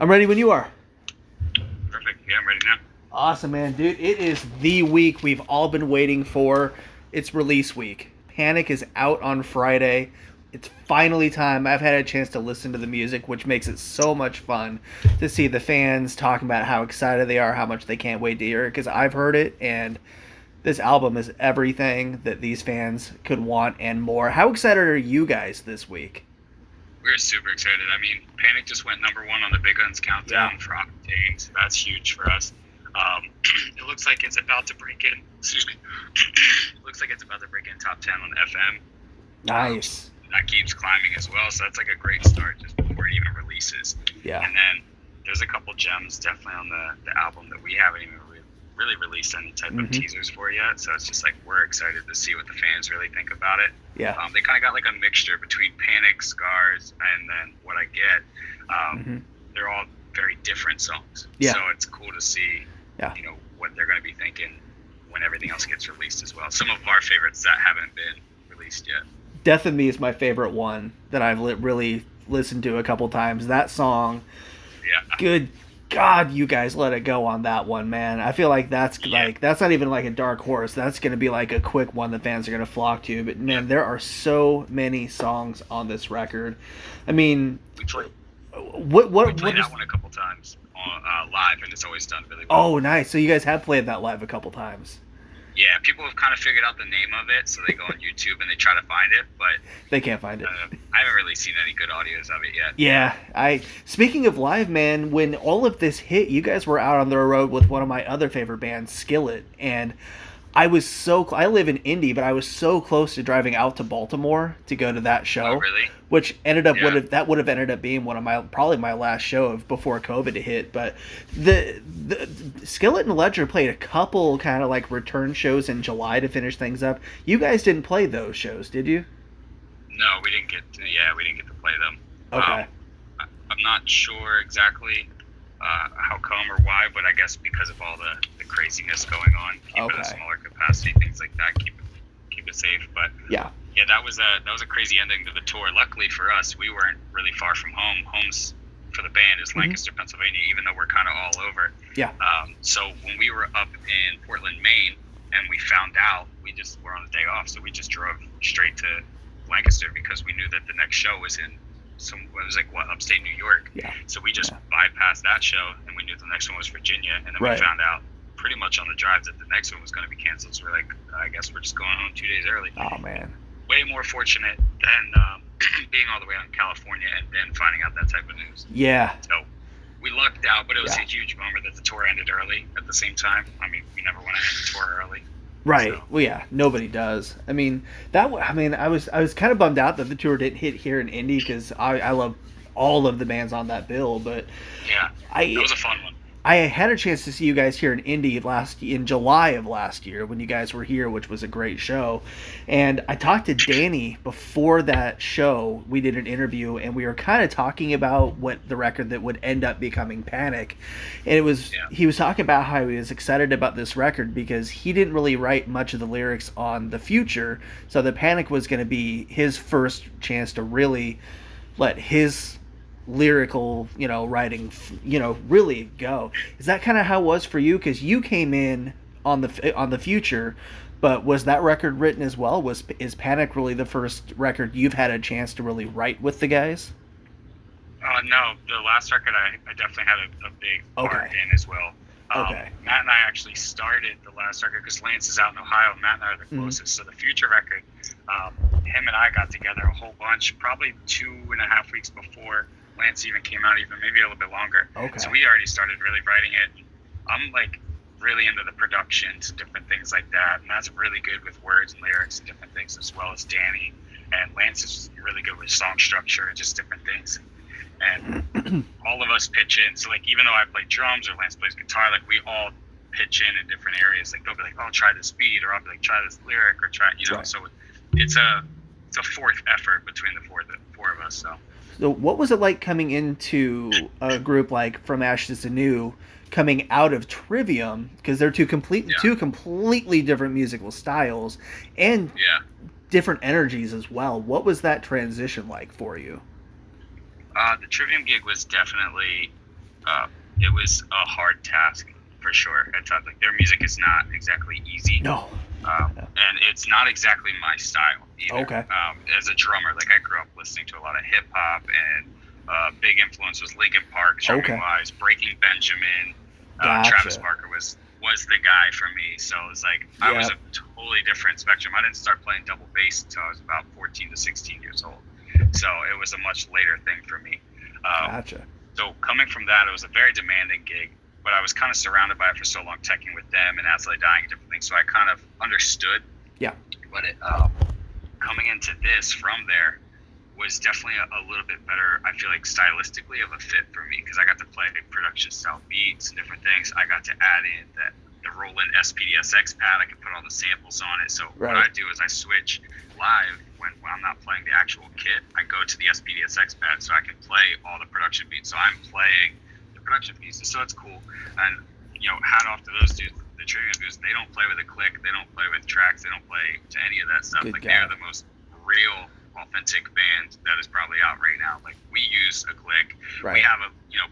I'm ready when you are. Perfect. Yeah, I'm ready now. Awesome, man. Dude, it is the week we've all been waiting for. It's release week. Panic is out on Friday. It's finally time. I've had a chance to listen to the music, which makes it so much fun to see the fans talking about how excited they are, how much they can't wait to hear it, because I've heard it, and this album is everything that these fans could want and more. How excited are you guys this week? We're super excited. I mean, Panic just went number one on the Big Guns countdown Yeah. for Octane, so that's huge for us. It looks like it's about to break in. Excuse me. It looks like it's about to break in top 10 on FM. Nice. That keeps climbing as well, so that's like a great start just before it even releases. Yeah. And then there's a couple gems definitely on the album that we haven't even really released any type of teasers for yet. So it's just like we're excited to see what the fans really think about it. Yeah. They kind of got like a mixture between Panic, Scars, and then What I Get. They're all very different songs. Yeah. So it's cool to see, what they're going to be thinking when everything else gets released as well. Some of our favorites that haven't been released yet. Death of Me is my favorite one that I've really listened to a couple times. That song, good God, you guys let it go on that one, man. I feel like that's not even like a dark horse. That's going to be like a quick one that fans are going to flock to. But man, there are so many songs on this record. I mean, we played that one a couple times on live, and it's always done really well. Oh, nice. So you guys have played that live a couple times. Yeah, people have kind of figured out the name of it, so they go on YouTube and they try to find it, but they can't find it. I haven't really seen any good audios of it yet. Yeah, speaking of live, man, when all of this hit, you guys were out on the road with one of my other favorite bands, Skillet, and I live in Indy, but I was so close to driving out to Baltimore to go to that show. Oh, really? Which would have ended up being one of probably my last show of before COVID hit. But the Skillet and Ledger played a couple kind of like return shows in July to finish things up. You guys didn't play those shows, did you? No, we didn't get to play them. Okay. I'm not sure exactly how come or why, but I guess because of all the craziness going on, keep it a smaller capacity, things like that, keep it safe. But yeah, that was a crazy ending to the tour. Luckily for us, we weren't really far from home. Home's for the band is Lancaster, Pennsylvania, even though we're kind of all over. Yeah. So when we were up in Portland, Maine, and we found out, we just were on a day off, so we just drove straight to Lancaster because we knew that the next show was in upstate New York. Yeah. So we just bypassed that show, and we knew the next one was Virginia, and then we found out pretty much on the drive that the next one was going to be canceled. So we're like, I guess we're just going home 2 days early. Oh man. Way more fortunate than being all the way out in California and then finding out that type of news. Yeah. So we lucked out, but it was a huge bummer that the tour ended early at the same time. I mean, we never want to end the tour early. Right. So. Well, yeah, nobody does. I mean, I was kind of bummed out that the tour didn't hit here in Indy because I love all of the bands on that bill, but yeah, that was a fun one. I had a chance to see you guys here in Indy in July of last year when you guys were here, which was a great show. And I talked to Danny before that show. We did an interview, and we were kind of talking about what the record that would end up becoming Panic. And he was talking about how he was excited about this record because he didn't really write much of the lyrics on the future. So the Panic was going to be his first chance to really let his lyrical writing really go. Is that kind of how it was for you? Because you came in on the future, but was that record written as well? Is Panic really the first record you've had a chance to really write with the guys? No, the last record I definitely had a big part in as well. Matt and I actually started the last record because Lance is out in Ohio. Matt and I are the closest. So the future record, him and I got together a whole bunch, probably 2.5 weeks before Lance even came out, even maybe a little bit longer. So we already started really writing it. I'm like really into the productions and different things like that, and that's really good with words and lyrics and different things, as well as Danny. And Lance is really good with song structure and just different things. And all of us pitch in. So like even though I play drums or Lance plays guitar, like we all pitch in different areas. Like they'll be like, "Oh, try this beat," or I'll be like, "Try this lyric," or try, So it's a fourth effort between the four of us. So what was it like coming into a group like From Ashes to New, coming out of Trivium, because they're two completely different musical styles and different energies as well. What was that transition like for you? The Trivium gig was definitely It was a hard task for sure. At times, like their music is not exactly easy. No. And it's not exactly my style either. Okay. As a drummer, like I grew up listening to a lot of hip hop, and big influence was Linkin Park, drumming wise, Breaking Benjamin. Gotcha. Travis Barker was the guy for me. So it was like I was a totally different spectrum. I didn't start playing double bass until I was about 14 to 16 years old. So it was a much later thing for me. Gotcha. So coming from that, it was a very demanding gig, but I was kind of surrounded by it for so long, teching with them and As I Dying and different things. So I kind of understood. Yeah. But coming into this from there was definitely a little bit better, I feel like, stylistically of a fit for me, because I got to play production style beats and different things. I got to add in the Roland SPDSX pad. I could put all the samples on it. So what I do is I switch live when I'm not playing the actual kit. I go to the SPDSX pad so I can play all the production beats. So I'm playing the production pieces. So it's cool. And, hat off to those dudes. The Trivium dudes, they don't play with a click. They don't play with tracks. They don't play to any of that stuff. They're the most real, authentic band that is probably out right now. Like, we use a click. We have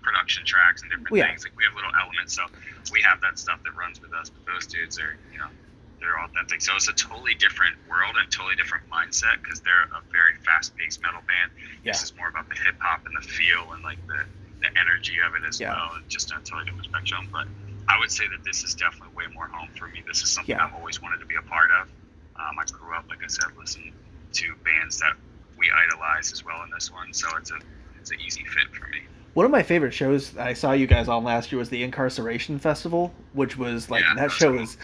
production tracks and different things. Like, we have little elements. So we have that stuff that runs with us. But those dudes are, they're authentic. So it's a totally different world and totally different mindset, because they're a very fast-paced metal band. This is more about the hip-hop and the feel and like the energy of it as well. It's just a totally different spectrum. But I would say that this is definitely way more home for me. This is something I've always wanted to be a part of. I grew up, like I said, listening to bands that we idolize as well in this one. So it's an easy fit for me. One of my favorite shows I saw you guys on last year was the Incarceration Festival, which was like, that show was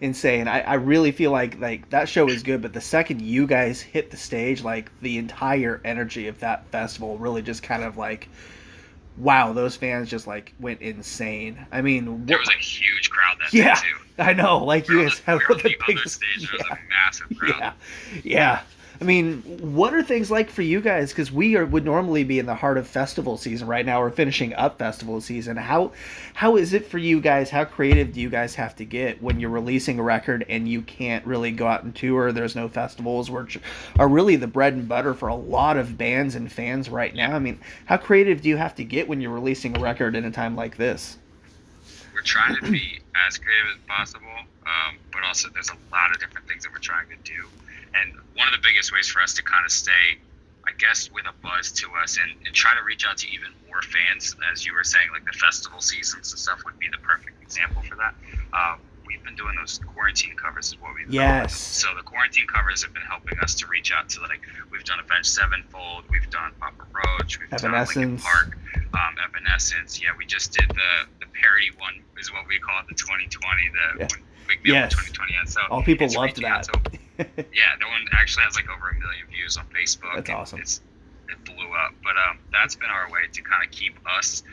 insane. I really feel like that show was good, but the second you guys hit the stage, like the entire energy of that festival really just kind of like, wow, those fans just like went insane. I mean, there was a huge crowd that day too. I know. Like, you guys have the biggest stage. There was a massive crowd. Yeah. I mean, what are things like for you guys? Because would normally be in the heart of festival season right now. We're finishing up festival season. How is it for you guys? How creative do you guys have to get when you're releasing a record and you can't really go out and tour? There's no festivals, which are really the bread and butter for a lot of bands and fans right now. I mean, how creative do you have to get when you're releasing a record in a time like this? We're trying to be as creative as possible, but also there's a lot of different things that we're trying to do. And one of the biggest ways for us to kind of stay, I guess, with a buzz to us and try to reach out to even more fans, as you were saying, like the festival seasons and stuff would be the perfect example for that. We've been doing those quarantine covers is what we've done. So the quarantine covers have been helping us to reach out to, like, we've done Avenged Sevenfold, we've done Papa Roach, we've done Linkin Park, Evanescence. Yeah, we just did the parody one, is what we call it, the 2020, the Big Meal 2020. And so all people loved that. That one actually has like over 1 million views on Facebook. That's awesome. It blew up. But that's been our way to kind of keep us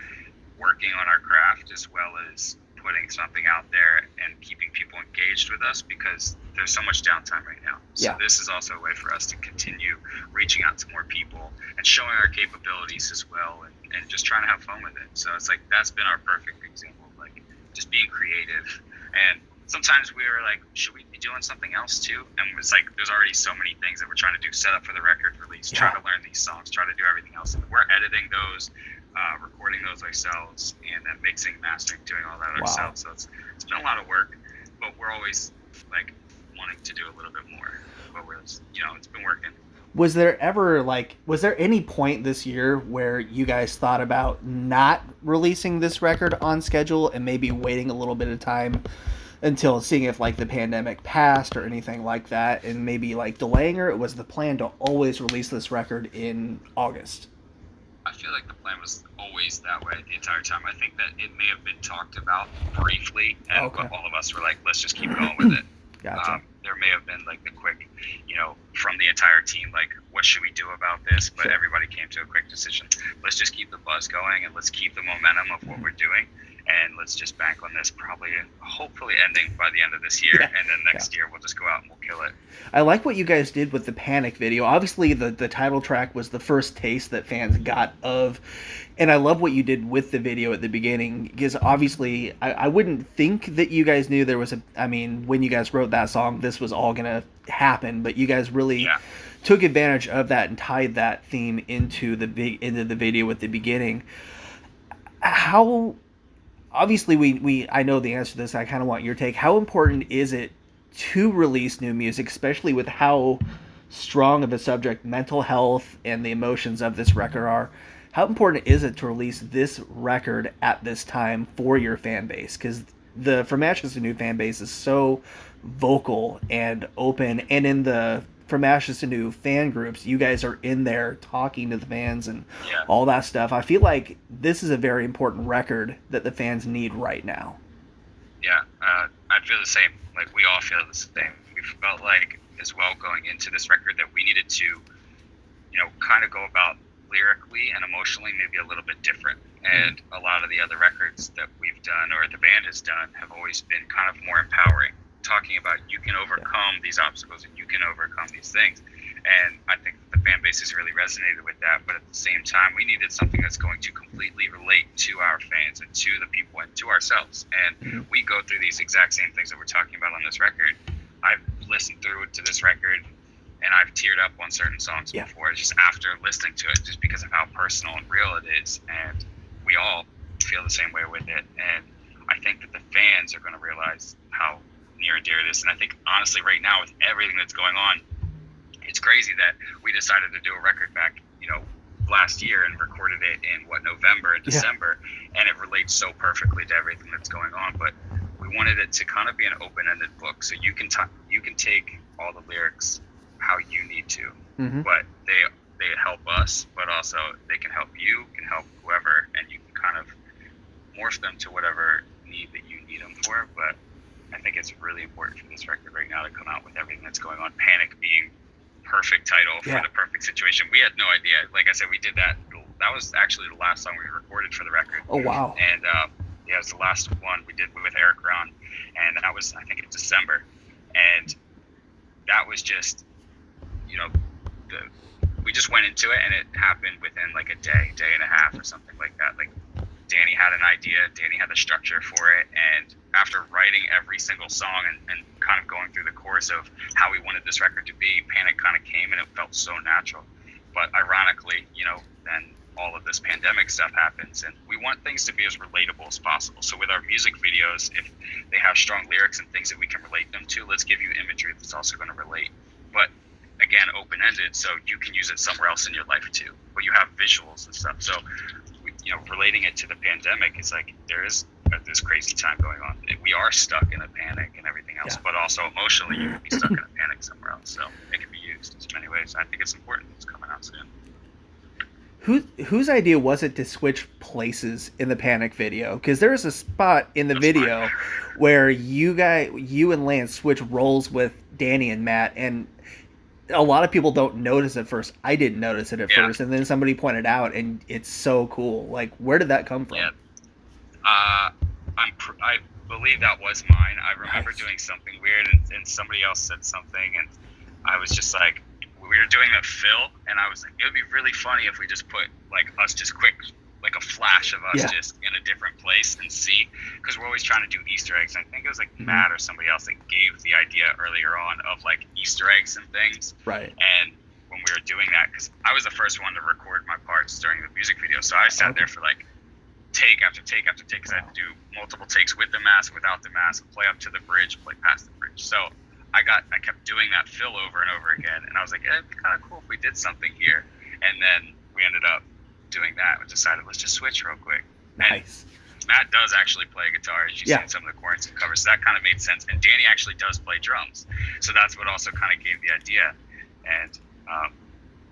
working on our craft, as well as putting something out there and keeping people engaged with us, because there's so much downtime right now. So this is also a way for us to continue reaching out to more people and showing our capabilities as well, and just trying to have fun with it. So it's like, that's been our perfect example of like just being creative. And sometimes we were like, should we be doing something else too? And it's like, there's already so many things that we're trying to do, set up for the record release, try to learn these songs, try to do everything else. And we're editing those, recording those ourselves, and then mixing, mastering, doing all that ourselves. So it's been a lot of work, but we're always like wanting to do a little bit more. But it's been working. Was there any point this year where you guys thought about not releasing this record on schedule and maybe waiting a little bit of time until seeing if like the pandemic passed or anything like that, and maybe like delaying, or it was the plan to always release this record in August? I feel like the plan was always that way the entire time. I think that it may have been talked about briefly, and all of us were like, let's just keep going with it. Gotcha. There may have been like the quick, from the entire team, like, what should we do about this? But everybody came to a quick decision. Let's just keep the buzz going, and let's keep the momentum of what we're doing. And let's just bank on this, probably hopefully ending by the end of this year. And then next year we'll just go out and we'll kill it. I like what you guys did with the Panic video. Obviously the title track was the first taste that fans got of. And I love what you did with the video at the beginning, because obviously I wouldn't think that you guys knew there was when you guys wrote that song, this was all going to happen. But you guys really took advantage of that and tied that theme into the video at the beginning. how obviously we I know the answer to this. I kind of want your take. How important is it to release new music, especially with how strong of a subject mental health and the emotions of this record are? How important is it to release this record at this time for your fan base? Because the From Ashes to New fan base is so vocal and open, and in the From Ashes to New fan groups, you guys are in there talking to the fans and Yeah. all that stuff. I feel like this is a very important record that the fans need right now. Yeah, I feel the same. Like, we all feel the same. We felt like as well going into this record that we needed to, kind of go about lyrically and emotionally maybe a little bit different. And a lot of the other records that we've done or the band has done have always been kind of more empowering, talking about you can overcome these obstacles and you can overcome these things. And I think the fan base has really resonated with that. But at the same time, we needed something that's going to completely relate to our fans and to the people and to ourselves. And we go through these exact same things that we're talking about on this record. I've listened through to this record and I've teared up on certain songs before, just after listening to it, just because of how personal and real it is. And we all feel the same way with it. And I think that the fans are going to realize how near and dear it is. And I think, honestly, right now, with everything that's going on, it's crazy that we decided to do a record back, last year and recorded it in November and December, and it relates so perfectly to everything that's going on. But we wanted it to kind of be an open-ended book, so you can take all the lyrics how you need to, but they help us, but also they can help you, can help whoever, and you can kind of morph them to whatever need that you need them for. But I think it's really important for this record right now to come out with everything that's going on. Panic being perfect title for the perfect situation. We had no idea. Like I said, we did that. That was actually the last song we recorded for the record. Oh, wow. And it was the last one we did with Eric Ron, and that was, I think, in December. And that was just, we just went into it, and it happened within like a day and a half or something like that. Like, Danny had an idea, Danny had the structure for it, and after writing every single song and kind of going through the course of how we wanted this record to be, Panic kind of came, and it felt so natural. But ironically, then all of this pandemic stuff happens, and we want things to be as relatable as possible. So with our music videos, if they have strong lyrics and things that we can relate them to, let's give you imagery that's also going to relate. But again, open-ended, so you can use it somewhere else in your life too. But you have visuals and stuff. So, relating it to the pandemic, it's like there is this crazy time going on. We are stuck in a panic and everything else, but also emotionally, you can be stuck in a panic somewhere else. So it can be used in so many ways. I think it's important. It's coming out soon. Whose idea was it to switch places in the Panic video? Because there is a spot in the video where you and Lance switch roles with Danny and Matt, and a lot of people don't notice at first. I didn't notice it at first, and then somebody pointed out, and it's so cool. Like, where did that come from? Yeah. I believe that was mine. I remember doing something weird, and somebody else said something, and I was just like, we were doing a fill, and I was like, it would be really funny if we just put like us just quick, like a flash of us just in a different place and see, because we're always trying to do Easter eggs. I think it was like Matt or somebody else that gave the idea earlier on of like Easter eggs and things. Right. And when we were doing that, because I was the first one to record my parts during the music video, so I sat there for like take after take after take, because I had to do multiple takes with the mask, without the mask, play up to the bridge, play past the bridge. So I kept doing that fill over and over again, and I was like, it'd be kind of cool if we did something here. And then we ended up doing that. We decided, let's just switch real quick. Nice. And Matt does actually play guitar, as you've seen some of the quarantine covers, so that kind of made sense. And Danny actually does play drums, so that's what also kind of gave the idea. And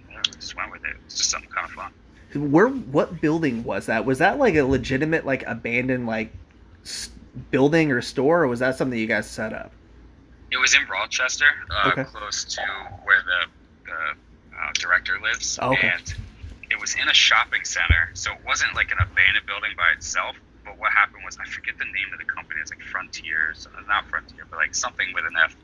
we just went with it. It's just something kind of fun. What building was that? Was that like a legitimate, like, abandoned, like, building or store, or was that something you guys set up? It was in Rochester, close to where the director lives. And it was in a shopping center, so it wasn't like an abandoned building by itself. But what happened was, I forget the name of the company. It's like Frontiers, not Frontier, but like something with an F.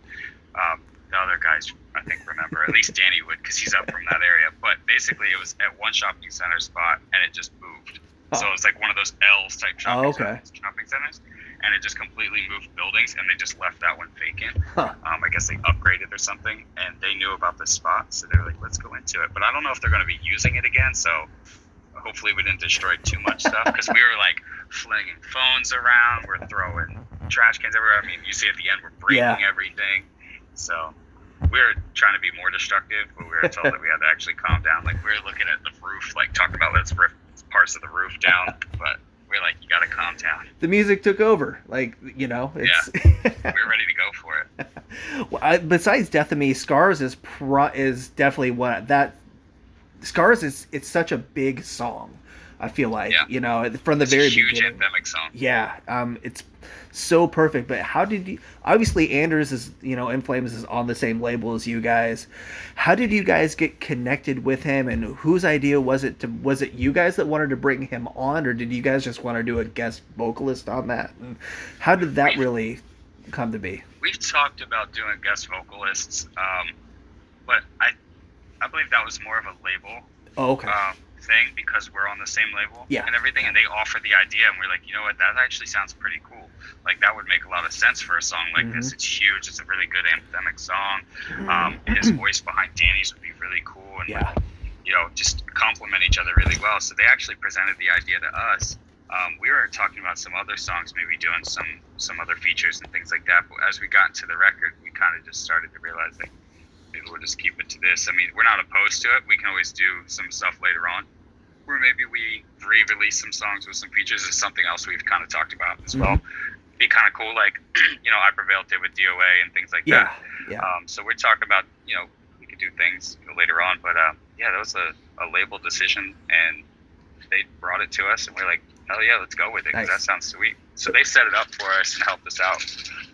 The other guys, I think, remember. At least Danny would, because he's up from that area. But basically, it was at one shopping center spot, and it just moved. So it's like one of those L's type shopping centers. And it just completely moved buildings, and they just left that one vacant. I guess they upgraded or something, and they knew about this spot, so they were like, let's go into it. But I don't know if they're going to be using it again, so hopefully we didn't destroy too much stuff, because we were like flinging phones around, we're throwing trash cans everywhere. I mean, you see at the end we're breaking everything. So we were trying to be more destructive, but we were told that we had to actually calm down. Like, we were looking at the roof, like talking about let's rip parts of the roof down, but we're like, you gotta calm down. The music took over, like, you know. It's we were ready to go for it. Well, besides Death of Me, Scars is definitely one that. Scars it's such a big song. I feel like, you know, from the very beginning. It's a huge anthemic song. Yeah, it's so perfect. But how did you? Obviously, Anders is, you know, In Flames is on the same label as you guys. How did you guys get connected with him, and whose idea was it? Was it you guys that wanted to bring him on, or did you guys just want to do a guest vocalist on that? And how did that really come to be? We've talked about doing guest vocalists, but I believe that was more of a label thing, because we're on the same label and everything, and they offer the idea, and we're like, you know what, that actually sounds pretty cool. Like, that would make a lot of sense for a song like this. It's huge. It's a really good anthemic song. His voice behind Danny's would be really cool, and you know, just complement each other really well. So they actually presented the idea to us. We were talking about some other songs, maybe doing some other features and things like that, but as we got into the record, we kind of just started to realize that maybe we'll just keep it to this. I mean, we're not opposed to it. We can always do some stuff later on, where maybe we re-release some songs with some features. Is something else we've kind of talked about as well. Be kind of cool, like, you know, I Prevailed did with DOA and things like that. So we're talking about, you know, we could do things later on, but that was a label decision, and they brought it to us, and we're like, hell yeah, let's go with it, because that sounds sweet. So they set it up for us and helped us out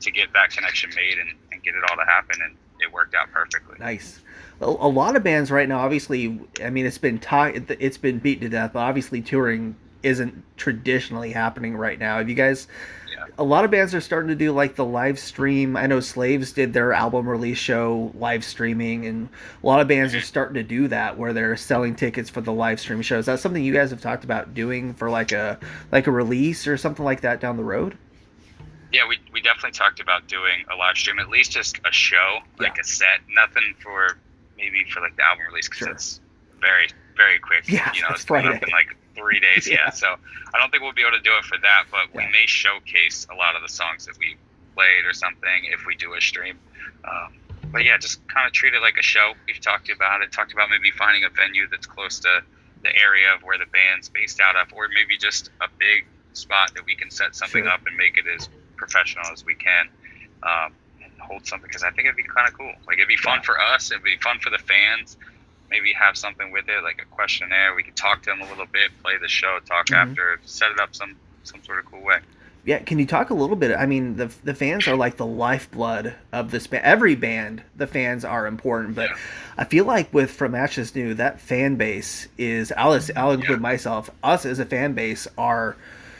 to get that connection made and get it all to happen, and it worked out perfectly. Nice. A lot of bands right now, obviously, I mean, it's been beaten to death, but obviously touring isn't traditionally happening right now. Have you guys? A lot of bands are starting to do like the live stream. I know Slaves did their album release show live streaming, and a lot of bands are starting to do that, where they're selling tickets for the live stream shows. Is that something you guys have talked about doing for like a release or something like that down the road? Yeah, we definitely talked about doing a live stream, at least just a show, like a set. Nothing for maybe for like the album release, because it's very, very quick. Yeah, you know, it's coming up in like 3 days. So I don't think we'll be able to do it for that, but we may showcase a lot of the songs that we played or something if we do a stream. But yeah, just kind of treat it like a show. We've talked about maybe finding a venue that's close to the area of where the band's based out of, or maybe just a big spot that we can set something up and make it as professional as we can, and hold something, because I think it'd be kind of cool. Like, it'd be fun for us, it'd be fun for the fans. Maybe have something with it, like a questionnaire. We could talk to them a little bit, play the show, talk after, set it up some sort of cool way. Yeah, can you talk a little bit? I mean, the fans are like the lifeblood of this band. Every band, the fans are important, but I feel like with From Ashes New, that fan base is, I'll include myself, us as a fan base are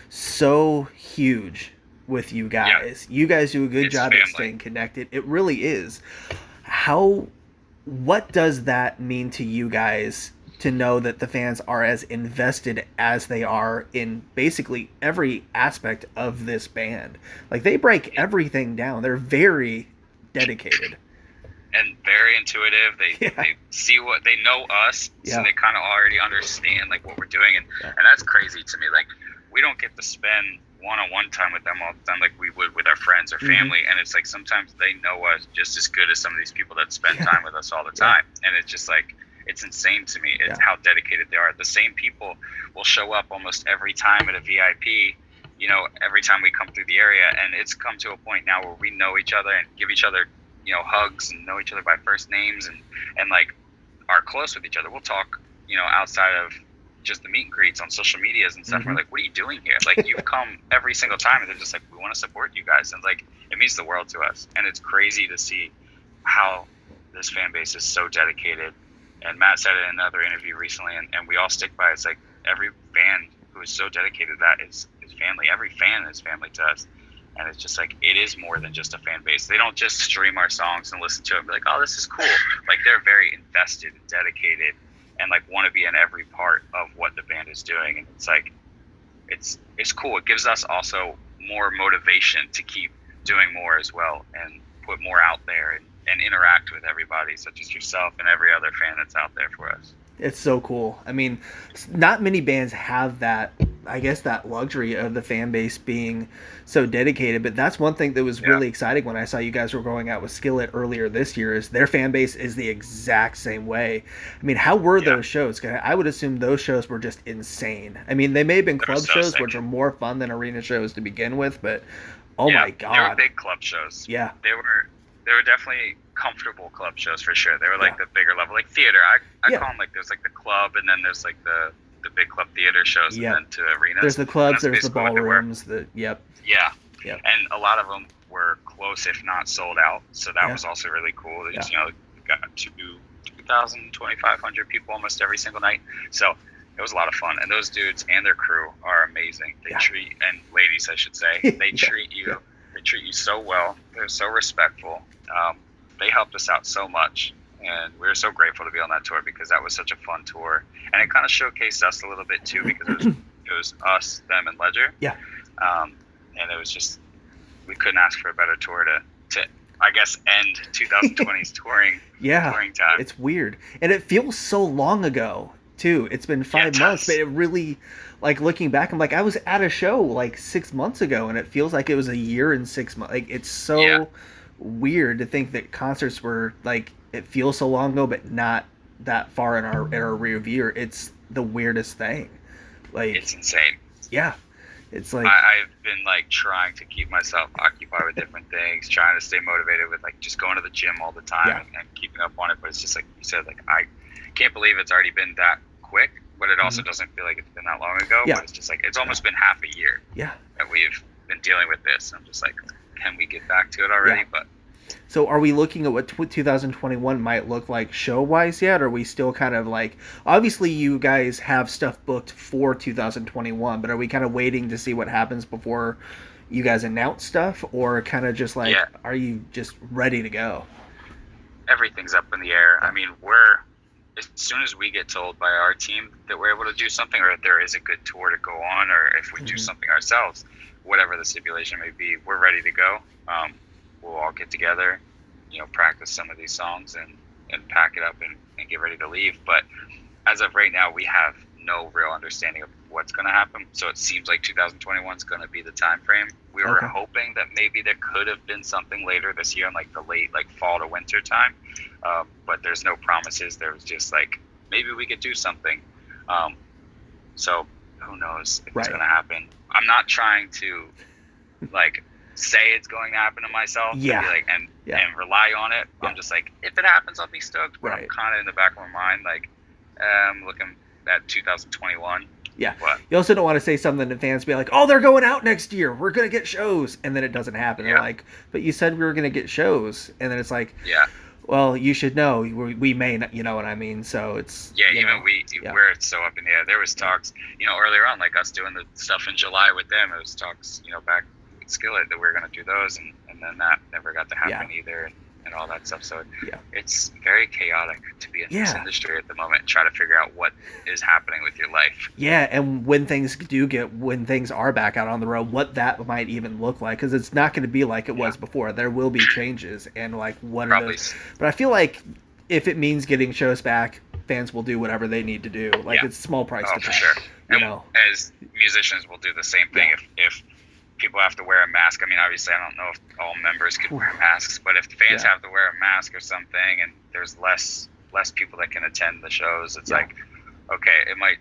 so huge with you guys. You guys do a good job at staying connected. It really is. What does that mean to you guys to know that the fans are as invested as they are in basically every aspect of this band? Like, they break everything down. They're very dedicated. And very intuitive. They see what they know us, so they kind of already understand like what we're doing, and that's crazy to me. Like, we don't get to spend one-on-one time with them all the time like we would with our friends or family, and it's like sometimes they know us just as good as some of these people that spend time with us all the time, and it's just like, it's insane to me. It's how dedicated they are. The same people will show up almost every time at a VIP, you know, every time we come through the area, and it's come to a point now where we know each other and give each other, you know, hugs, and know each other by first names, and like are close with each other. We'll talk, you know, outside of just the meet and greets on social medias and stuff. We're like, what are you doing here? Like, you've come every single time, and they're just like, we want to support you guys, and like, it means the world to us. And it's crazy to see how this fan base is so dedicated. And Matt said it in another interview recently, and we all stick by it. It's like, every fan who is so dedicated to that is family. Every fan is family to us. And it's just like, it is more than just a fan base. They don't just stream our songs and listen to it and be like, oh, this is cool. Like, they're very invested and dedicated, and like want to be in every part of what the band is doing. And it's like, it's cool. It gives us also more motivation to keep doing more as well, and put more out there, and interact with everybody, such as yourself and every other fan that's out there for us. It's so cool. I mean, not many bands have that, I guess, that luxury of the fan base being so dedicated. But that's one thing that was Yeah. really exciting when I saw you guys were going out with Skillet earlier this year. Is their fan base is the exact same way. I mean, how were Yeah. those shows? 'Cause I would assume those shows were just insane. I mean, they may have been They were club so shows, sick. which are more fun than arena shows to begin with. But oh Yeah, my they were god, big club shows. yeah, They were definitely comfortable club shows for sure. They were like yeah, the bigger level, like theater. I yeah, call them like there's like the club, and then there's like the big club theater shows, and yeah. then to arenas. There's the And clubs, that's there's the basically what they were. ballrooms, the yep, Yeah, yep, and a lot of them were close, if not sold out. So that yeah, was also really cool. yeah, There's, got 2,000, 2,500 people almost every single night. So it was a lot of fun. And those dudes and their crew are amazing. They yeah. treat, and ladies, I should say, they Yeah, treat you. yeah. They treat you so well. They're so respectful. They helped us out so much, and we were so grateful to be on that tour because that was such a fun tour, and it kind of showcased us a little bit too because it was us, them, and Ledger. Yeah. And it was just, we couldn't ask for a better tour to I guess end 2020's touring time. It's weird, and it feels so long ago too. It's been 5 months, but it really, like looking back, I'm like, I was at a show like 6 months ago, and it feels like it was a year and 6 months. Like it's so weird to think that concerts were like, it feels so long ago, but not that far in our rear view. It's the weirdest thing. Like It's insane. yeah, it's like I've been like trying to keep myself occupied with different things, trying to stay motivated with like just going to the gym all the time and keeping up on it. But it's just like you said, like I can't believe it's already been that quick, but it also doesn't feel like it's been that long ago. Yeah. But it's just like it's almost been half a year yeah. that we've been dealing with this. I'm just like, can we get back to it already? Yeah. But So are we looking at what 2021 might look like show-wise yet? Or are we still kind of like, obviously you guys have stuff booked for 2021, but are we kind of waiting to see what happens before you guys announce stuff? Or kind of just like, are you just ready to go? everything's up in the air. I mean, as soon as we get told by our team that we're able to do something, or if there is a good tour to go on, or if we do something ourselves, whatever the stipulation may be, we're ready to go. We'll all get together, practice some of these songs and pack it up and get ready to leave. But as of right now, we have no real understanding of what's going to happen. So it seems like 2021 is going to be the time frame. We were hoping that maybe there could have been something later this year in like the late fall to winter time. But there's no promises. There was just like, maybe we could do something. So who knows if it's going to happen. I'm not trying to say it's going to happen to myself and rely on it. I'm just like, if it happens, I'll be stoked. But I'm kind of in the back of my mind, I'm looking at 2021. Yeah. But you also don't want to say something to fans be like, oh, they're going out next year. We're going to get shows. And then it doesn't happen. They're like, but you said we were going to get shows. And then it's like, well, you should know. We may not, you know what I mean? So it's... we're so up in the air. There was talks, earlier on, like us doing the stuff in July with them. It was talks, back with Skillet that we were going to do those. And then that never got to happen either. And all that stuff. So it's very chaotic to be in this industry at the moment and try to figure out what is happening with your life. Yeah, and when things are back out on the road, what that might even look like, because it's not going to be like it was before. There will be changes, and like one of those. But I feel like if it means getting shows back, fans will do whatever they need to do. Like it's small price to pay. For sure. As musicians, we'll do the same thing if people have to wear a mask. I mean, obviously, I don't know if all members could wear masks, but if the fans have to wear a mask or something, and there's less people that can attend the shows, it's like, okay, it might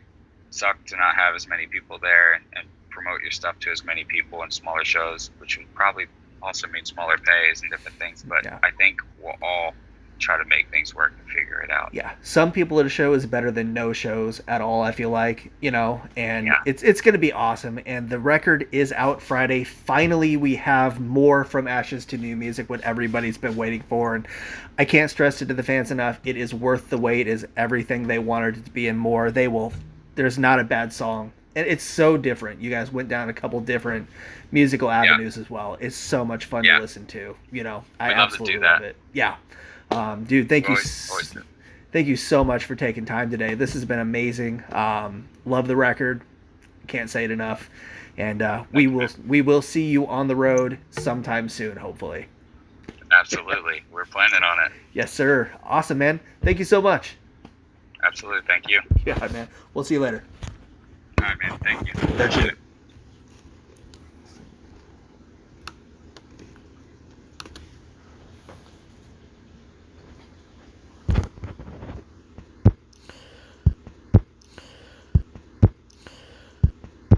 suck to not have as many people there and promote your stuff to as many people in smaller shows, which would probably also mean smaller pays and different things. But I think we'll all try to make things work and figure it out. Yeah, some people at a show is better than no shows at all, I feel like, and it's going to be awesome. And the record is out Friday. Finally, we have more From Ashes to New Music, what everybody's been waiting for. And I can't stress it to the fans enough. It is worth the wait. It is everything they wanted it to be and more. There's not a bad song. And it's so different. You guys went down a couple different musical avenues as well. It's so much fun to listen to. I absolutely love it. Yeah. Dude, thank you so much for taking time today. This has been amazing. Love the record. Can't say it enough. And we will see you on the road sometime soon, hopefully. Absolutely. We're planning on it. Yes, sir. Awesome, man. Thank you so much. Absolutely. Thank you. Yeah, man. We'll see you later. All right, man. Thank you. That's it.